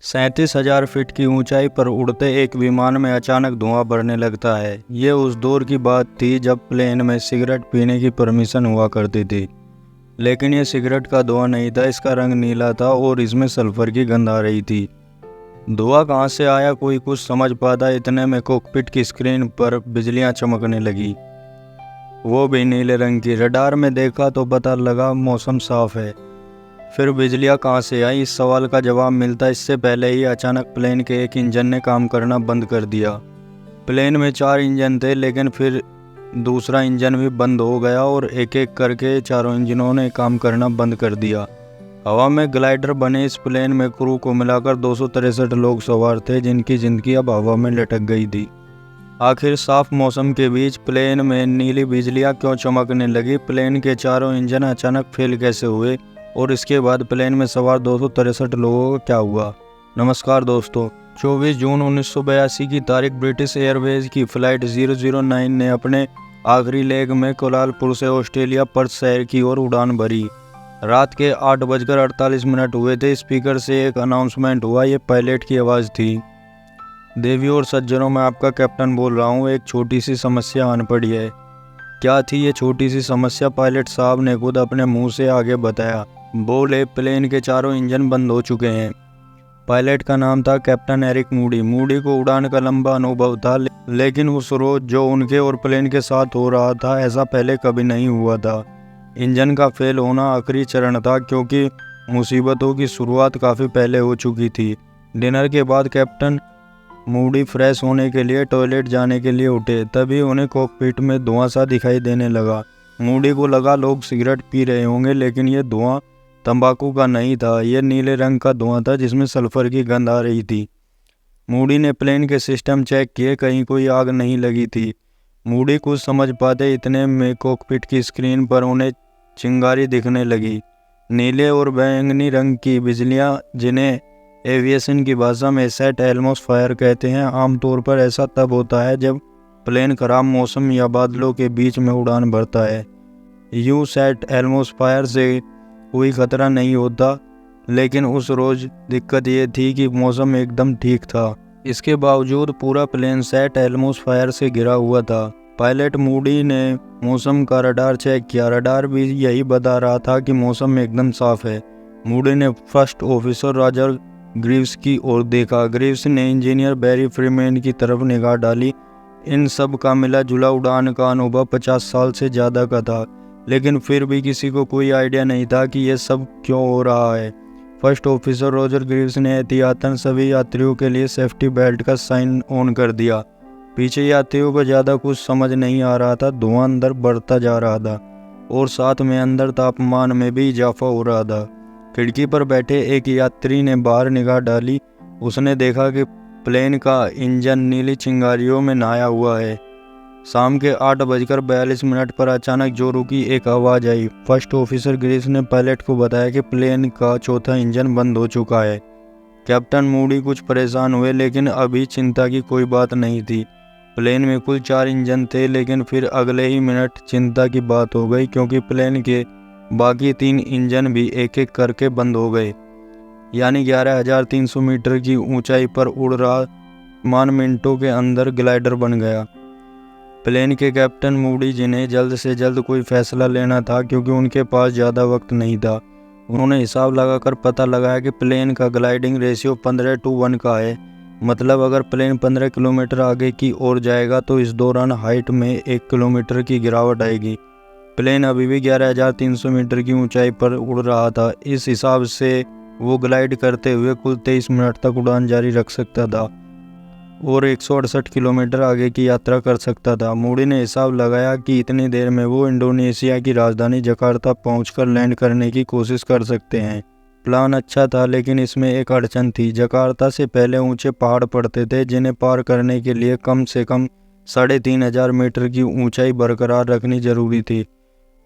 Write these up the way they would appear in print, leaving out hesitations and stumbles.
37,000 feet की ऊंचाई पर उड़ते एक विमान में अचानक धुआं भरने लगता है। ये उस दौर की बात थी जब प्लेन में सिगरेट पीने की परमिशन हुआ करती थी। लेकिन ये सिगरेट का धुआं नहीं था, इसका रंग नीला था और इसमें सल्फर की गंध आ रही थी। धुआं कहाँ से आया कोई कुछ समझ पाता, इतने में कॉकपिट की स्क्रीन पर बिजलियां चमकने लगी, वो भी नीले रंग की। रडार में देखा तो पता लगा मौसम साफ है। फिर बिजलियां कहाँ से आई, इस सवाल का जवाब मिलता इससे पहले ही अचानक प्लेन के एक इंजन ने काम करना बंद कर दिया। प्लेन में 4 इंजन थे, लेकिन फिर दूसरा इंजन भी बंद हो गया और एक एक करके चारों इंजनों ने काम करना बंद कर दिया। हवा में ग्लाइडर बने इस प्लेन में क्रू को मिलाकर 263 लोग सवार थे, जिनकी जिंदगी अब हवा में लटक गई थी। आखिर साफ मौसम के बीच प्लेन में नीली बिजलियां क्यों चमकने लगी? प्लेन के चारों इंजन अचानक फेल कैसे हुए और इसके बाद प्लेन में सवार 263 लोगों का क्या हुआ? नमस्कार दोस्तों, 24 जून 1982 की तारीख ब्रिटिश एयरवेज की फ़्लाइट 009 ने अपने आखिरी लेग में कोलालपुर से ऑस्ट्रेलिया पर्थ शहर की ओर उड़ान भरी। रात के 8:48 हुए थे। स्पीकर से एक अनाउंसमेंट हुआ, ये पायलट की आवाज़ थी। देवियों और सज्जनों, मैं आपका कैप्टन बोल रहा हूँ। एक छोटी सी समस्या आन पड़ी है। क्या थी ये छोटी सी समस्या? पायलट साहब ने खुद अपने मुंह से आगे बताया। बोले, प्लेन के चारों इंजन बंद हो चुके हैं। पायलट का नाम था कैप्टन एरिक मूडी। मूडी को उड़ान का लंबा अनुभव था, लेकिन उस रोज जो उनके और प्लेन के साथ हो रहा था, ऐसा पहले कभी नहीं हुआ था। इंजन का फेल होना आखिरी चरण था, क्योंकि मुसीबतों की शुरुआत काफ़ी पहले हो चुकी थी। डिनर के बाद कैप्टन मूडी फ्रेश होने के लिए टॉयलेट जाने के लिए उठे, तभी उन्हें कॉकपिट में धुआं सा दिखाई देने लगा। मूडी को लगा लोग सिगरेट पी रहे होंगे, लेकिन ये धुआं तंबाकू का नहीं था। यह नीले रंग का धुआं था जिसमें सल्फर की गंध आ रही थी। मूडी ने प्लेन के सिस्टम चेक किए, कहीं कोई आग नहीं लगी थी। मूडी कुछ समझ पाते इतने में कॉकपिट की स्क्रीन पर उन्हें चिंगारी दिखने लगी। नीले और बैंगनी रंग की बिजलियां, जिन्हें एविएशन की भाषा में सेट एटमॉस्फेयर कहते हैं। आमतौर पर ऐसा तब होता है जब प्लेन खराब मौसम या बादलों के बीच में उड़ान भरता है। यूं सेट एटमॉस्फेयर से कोई खतरा नहीं होता, लेकिन उस रोज दिक्कत ये थी कि मौसम एकदम ठीक था। इसके बावजूद पूरा प्लेन सेट एटमॉस्फेयर से घिरा हुआ था। पायलट मूडी ने मौसम का रडार चेक किया। रडार भी यही बता रहा था कि मौसम एकदम साफ है। मूडी ने फर्स्ट ऑफिसर रॉजर ग्रीव्स की ओर देखा। ग्रीव्स ने इंजीनियर बैरी फ्रीमैन की तरफ निगाह डाली। इन सब का मिला जुला उड़ान का अनुभव 50 साल से ज़्यादा का था, लेकिन फिर भी किसी को कोई आइडिया नहीं था कि यह सब क्यों हो रहा है। फर्स्ट ऑफिसर रॉजर ग्रीव्स ने एहतियातन सभी यात्रियों के लिए सेफ्टी बेल्ट का साइन ऑन कर दिया। पीछे यात्रियों को ज़्यादा कुछ समझ नहीं आ रहा था। धुआं अंदर बढ़ता जा रहा था और साथ में अंदर तापमान में भी इजाफा हो रहा था। खिड़की पर बैठे एक यात्री ने बाहर निगाह डाली। उसने देखा कि प्लेन का इंजन नीली चिंगारियों में नहाया हुआ है। शाम के 8:42 पर अचानक जोरों की एक आवाज़ आई। फर्स्ट ऑफिसर ग्रीव्स ने पायलट को बताया कि प्लेन का चौथा इंजन बंद हो चुका है। कैप्टन मूडी कुछ परेशान हुए, लेकिन अभी चिंता की कोई बात नहीं थी। प्लेन में कुल 4 इंजन थे, लेकिन फिर अगले ही मिनट चिंता की बात हो गई, क्योंकि प्लेन के बाकी 3 इंजन भी एक एक करके बंद हो गए। यानी 11,300 मीटर की ऊंचाई पर उड़ रहा विमान मिनटों के अंदर ग्लाइडर बन गया। प्लेन के कैप्टन मूडी, जिन्हें जल्द से जल्द कोई फैसला लेना था क्योंकि उनके पास ज़्यादा वक्त नहीं था, उन्होंने हिसाब लगाकर पता लगाया कि प्लेन का ग्लाइडिंग रेशियो 15:1 का है। मतलब अगर प्लेन 15 किलोमीटर आगे की ओर जाएगा तो इस दौरान हाइट में 1 किलोमीटर की गिरावट आएगी। प्लेन अभी भी 11,300 मीटर की ऊंचाई पर उड़ रहा था। इस हिसाब से वो ग्लाइड करते हुए कुल 23 मिनट तक उड़ान जारी रख सकता था और 168 किलोमीटर आगे की यात्रा कर सकता था। मूडी ने हिसाब लगाया कि इतनी देर में वो इंडोनेशिया की राजधानी जकार्ता पहुंचकर लैंड करने की कोशिश कर सकते हैं। प्लान अच्छा था, लेकिन इसमें एक अड़चन थी। जकार्ता से पहले ऊंचे पहाड़ पड़ते थे, जिन्हें पार करने के लिए कम से कम 3,500 मीटर की ऊंचाई बरकरार रखनी जरूरी थी।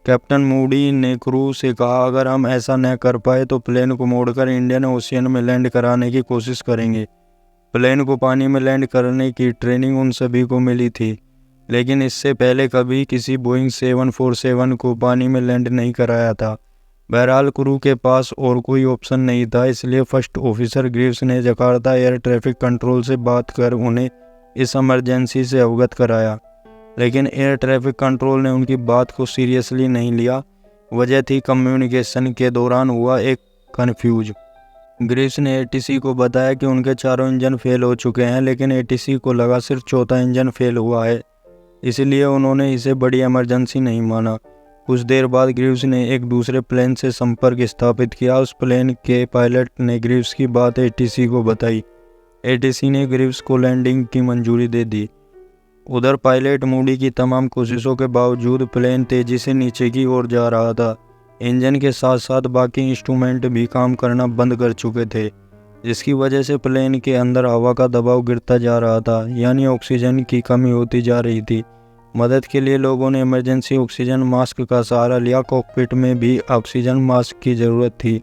कैप्टन मूडी ने क्रू से कहा, अगर हम ऐसा न कर पाए तो प्लेन को मोड़कर इंडियन ओशियन में लैंड कराने की कोशिश करेंगे। प्लेन को पानी में लैंड करने की ट्रेनिंग उन सभी को मिली थी, लेकिन इससे पहले कभी किसी बोइंग 747 को पानी में लैंड नहीं कराया था। बहरहाल क्रू के पास और कोई ऑप्शन नहीं था, इसलिए फर्स्ट ऑफिसर ग्रीव्स ने जकार्ता एयर ट्रैफिक कंट्रोल से बात कर उन्हें इस इमरजेंसी से अवगत कराया, लेकिन एयर ट्रैफिक कंट्रोल ने उनकी बात को सीरियसली नहीं लिया। वजह थी कम्युनिकेशन के दौरान हुआ एक कन्फ्यूज। ग्रीव्स ने एटीसी को बताया कि उनके चारों इंजन फेल हो चुके हैं, लेकिन एटीसी को लगा सिर्फ चौथा इंजन फेल हुआ है, इसलिए उन्होंने इसे बड़ी इमरजेंसी नहीं माना। कुछ देर बाद ग्रीव्स ने एक दूसरे प्लेन से संपर्क स्थापित किया। उस प्लेन के पायलट ने ग्रीव्स की बात एटीसी को बताई। एटीसी ने ग्रीव्स को लैंडिंग की मंजूरी दे दी। उधर पायलट मूडी की तमाम कोशिशों के बावजूद प्लेन तेजी से नीचे की ओर जा रहा था। इंजन के साथ साथ बाकी इंस्ट्रूमेंट भी काम करना बंद कर चुके थे, जिसकी वजह से प्लेन के अंदर हवा का दबाव गिरता जा रहा था, यानी ऑक्सीजन की कमी होती जा रही थी। मदद के लिए लोगों ने इमरजेंसी ऑक्सीजन मास्क का सहारा लिया। कॉकपिट में भी ऑक्सीजन मास्क की ज़रूरत थी,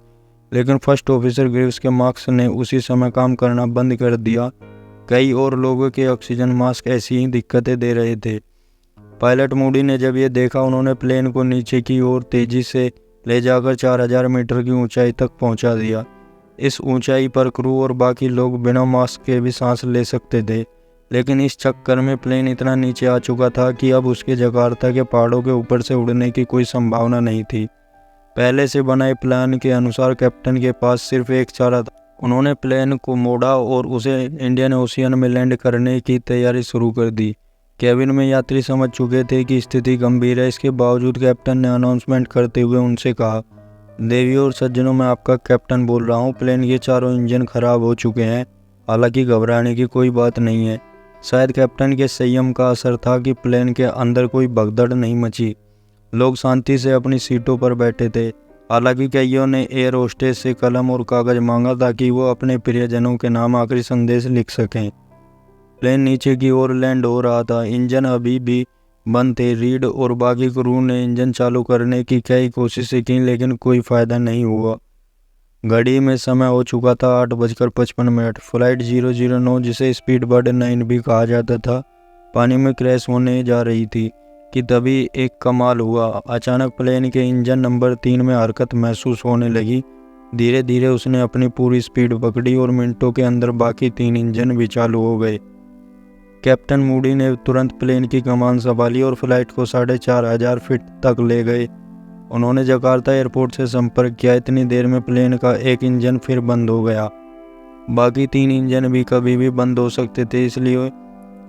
लेकिन फर्स्ट ऑफिसर ग्रीव्स के मास्क ने उसी समय काम करना बंद कर दिया। कई और लोगों के ऑक्सीजन मास्क ऐसी ही दिक्कतें दे रहे थे। पायलट मूडी ने जब ये देखा, उन्होंने प्लेन को नीचे की ओर तेज़ी से ले जाकर 4000 मीटर की ऊंचाई तक पहुंचा दिया। इस ऊंचाई पर क्रू और बाकी लोग बिना मास्क के भी सांस ले सकते थे, लेकिन इस चक्कर में प्लेन इतना नीचे आ चुका था कि अब उसके जकार्ता के पहाड़ों के ऊपर से उड़ने की कोई संभावना नहीं थी। पहले से बनाए प्लान के अनुसार कैप्टन के पास सिर्फ एक चारा था। उन्होंने प्लेन को मोड़ा और उसे इंडियन ओशियन में लैंड करने की तैयारी शुरू कर दी। केबिन में यात्री समझ चुके थे कि स्थिति गंभीर है। इसके बावजूद कैप्टन ने अनाउंसमेंट करते हुए उनसे कहा, देवियों और सज्जनों, मैं आपका कैप्टन बोल रहा हूँ। प्लेन के चारों इंजन खराब हो चुके हैं, हालांकि घबराने की कोई बात नहीं है। शायद कैप्टन के संयम का असर था कि प्लेन के अंदर कोई भगदड़ नहीं मची। लोग शांति से अपनी सीटों पर बैठे थे। हालांकि कईयों ने एयर होस्टेस से कलम और कागज मांगा ताकि वो अपने प्रियजनों के नाम आखिरी संदेश लिख सकें। प्लेन नीचे की ओर लैंड हो रहा था। इंजन अभी भी बंद थे। रीड और बाकी क्रू ने इंजन चालू करने की कई कोशिशें की, लेकिन कोई फ़ायदा नहीं हुआ। घड़ी में समय हो चुका था 8:55। फ्लाइट 009, जिसे स्पीड बर्ड 9 भी कहा जाता था, पानी में क्रैश होने जा रही थी कि तभी एक कमाल हुआ। अचानक प्लेन के इंजन नंबर 3 में हरकत महसूस होने लगी। धीरे धीरे उसने अपनी पूरी स्पीड पकड़ी और मिनटों के अंदर बाकी 3 इंजन भी चालू हो गए। कैप्टन मूडी ने तुरंत प्लेन की कमान संभाली और फ्लाइट को 4500 फीट तक ले गए। उन्होंने जकार्ता एयरपोर्ट से संपर्क किया। इतनी देर में प्लेन का एक इंजन फिर बंद हो गया। बाकी 3 इंजन भी कभी भी बंद हो सकते थे, इसलिए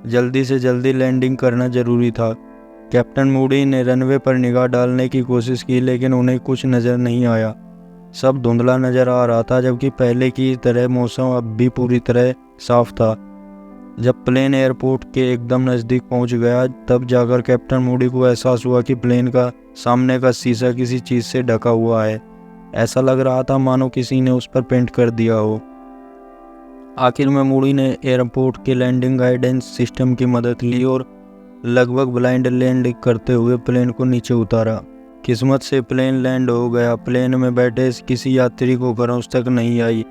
जल्दी से जल्दी लैंडिंग करना जरूरी था। कैप्टन मूडी ने रनवे पर निगाह डालने की कोशिश की, लेकिन उन्हें कुछ नज़र नहीं आया। सब धुंधला नज़र आ रहा था, जबकि पहले की तरह मौसम अब भी पूरी तरह साफ था। जब प्लेन एयरपोर्ट के एकदम नज़दीक पहुंच गया, तब जाकर कैप्टन मूडी को एहसास हुआ कि प्लेन का सामने का शीशा किसी चीज़ से ढका हुआ है। ऐसा लग रहा था मानो किसी ने उस पर पेंट कर दिया हो। आखिर में मूडी ने एयरपोर्ट के लैंडिंग गाइडेंस सिस्टम की मदद ली और लगभग ब्लाइंड लैंड करते हुए प्लेन को नीचे उतारा। किस्मत से प्लेन लैंड हो गया। प्लेन में बैठे किसी यात्री को खरोंच तक नहीं आई।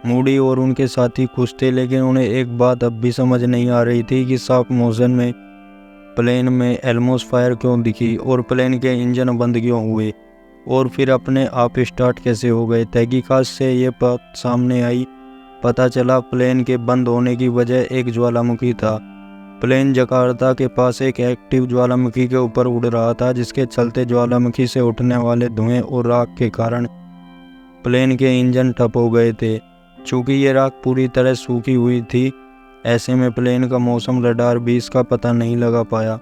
मूडी और उनके साथी खुश थे, लेकिन उन्हें एक बात अब भी समझ नहीं आ रही थी कि साफ मौसम में प्लेन में एटमॉस्फेयर क्यों दिखी और प्लेन के इंजन बंद क्यों हुए और फिर अपने आप स्टार्ट कैसे हो गए। तहकीकात से ये बात सामने आई। पता चला प्लेन के बंद होने की वजह एक ज्वालामुखी था। प्लेन जकार्ता के पास एक एक्टिव ज्वालामुखी के ऊपर उड़ रहा था, जिसके चलते ज्वालामुखी से उठने वाले धुएं और राख के कारण प्लेन के इंजन ठप हो गए थे। चूँकि ये राख पूरी तरह सूखी हुई थी, ऐसे में प्लेन का मौसम रडार भी इसका पता नहीं लगा पाया।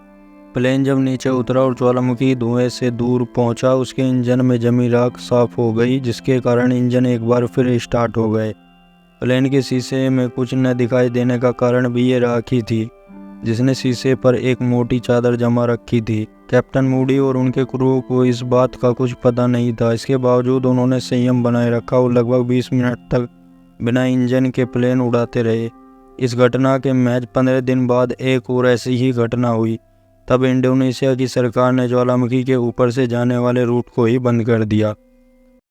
प्लेन जब नीचे उतरा और ज्वालामुखी धुएं से दूर पहुंचा, उसके इंजन में जमी राख साफ हो गई, जिसके कारण इंजन एक बार फिर स्टार्ट हो गए। प्लेन के शीशे में कुछ न दिखाई देने का कारण भी ये राख ही थी, जिसने शीशे पर एक मोटी चादर जमा रखी थी। कैप्टन मूडी और उनके क्रू को इस बात का कुछ पता नहीं था। इसके बावजूद उन्होंने संयम बनाए रखा और लगभग 20 मिनट तक बिना इंजन के प्लेन उड़ाते रहे। इस घटना के महज 15 दिन बाद एक और ऐसी ही घटना हुई। तब इंडोनेशिया की सरकार ने ज्वालामुखी के ऊपर से जाने वाले रूट को ही बंद कर दिया।